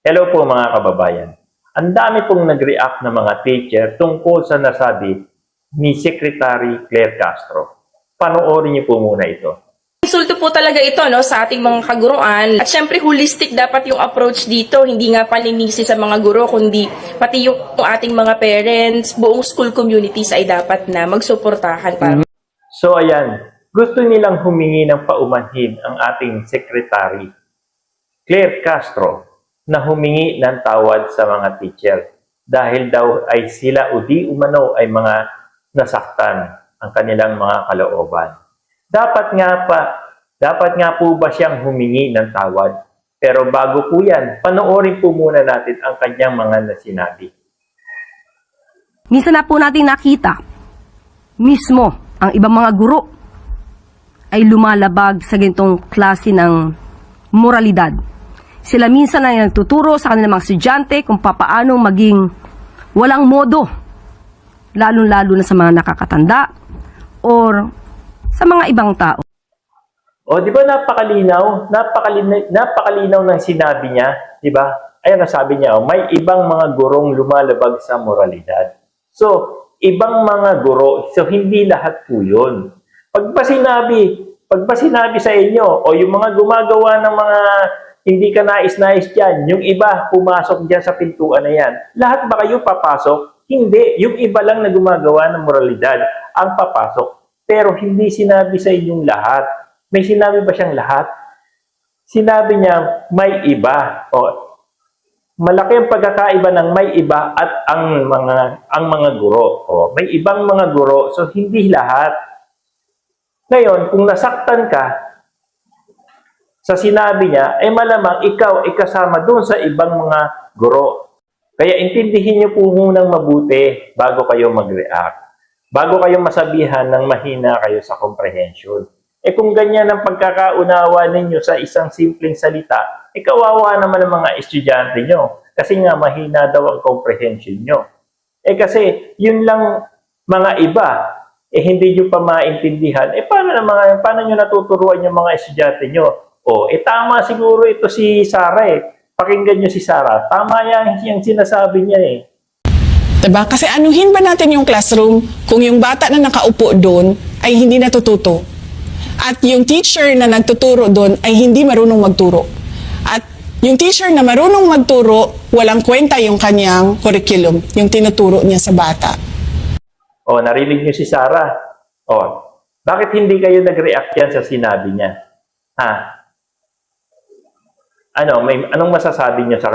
Hello po mga kababayan. Ang dami pong nag-react na mga teacher tungkol sa nasabi ni Secretary Claire Castro. Panoorin niyo po muna ito. Insulto po talaga ito sa ating mga kaguruan. At syempre holistic dapat yung approach dito. Hindi nga paninisi sa mga guro, kundi pati yung ating mga parents, buong school communities ay dapat na magsuportahan para. So ayan, gusto nilang humingi ng paumanhin ang ating Secretary Claire Castro na humingi ng tawad sa mga teacher dahil daw ay sila o di umano ay mga nasaktan ang kanilang mga kalooban. Dapat nga po ba siyang humingi ng tawad? Pero bago po yan, panoorin po muna natin ang kanyang mga nasinabi. Minsan na po natin nakita, mismo ang ibang mga guro ay lumalabag sa ganitong klase ng moralidad. Sila minsan ay nagtuturo sa kanilang mga estudyante kung papaano maging walang modo, lalong-lalo na sa mga nakakatanda or sa mga ibang tao. O, di ba napakalinaw? Napakalinaw ng sinabi niya, di ba? Ayan ang sabi niya, may ibang mga gurong lumalabag sa moralidad. So, ibang mga guro, so hindi lahat po yun. Pag ba sinabi sa inyo, o yung mga gumagawa ng mga hindi ka nais-nais dyan, yung iba pumasok dyan sa pintuan na yan, lahat ba kayo papasok? Hindi. Yung iba lang na gumagawa ng moralidad ang papasok. Pero hindi sinabi sa inyong lahat. May sinabi ba siyang lahat? Sinabi niya, may iba. O, malaki ang pagkakaiba ng may iba at ang mga guro. O, may ibang mga guro, so hindi lahat. Ngayon, kung nasaktan ka sa sinabi niya, ay malamang ikaw ay kasama doon sa ibang mga guro. Kaya intindihin niyo po munang mabuti bago kayo mag-react. Bago kayo masabihan ng mahina kayo sa comprehension. Kung ganyan ang pagkakaunawa ninyo sa isang simpleng salita, kawawa naman ang mga estudyante nyo. Kasi nga mahina daw ang comprehension nyo. Kasi yun lang mga iba, hindi nyo pa maintindihan. Paano nyo natuturuan yung mga estudyante nyo? Tama siguro ito si Sarah Pakinggan nyo si Sarah. Tama yan yung sinasabi niya Diba? Kasi anuhin ba natin yung classroom kung yung bata na nakaupo doon ay hindi natututo? At yung teacher na nagtuturo doon ay hindi marunong magturo. At yung teacher na marunong magturo, walang kwenta yung kanyang curriculum, yung tinuturo niya sa bata. Narinig nyo si Sarah? Bakit hindi kayo nag-react yan sa sinabi niya? Anong masasabi niyo sa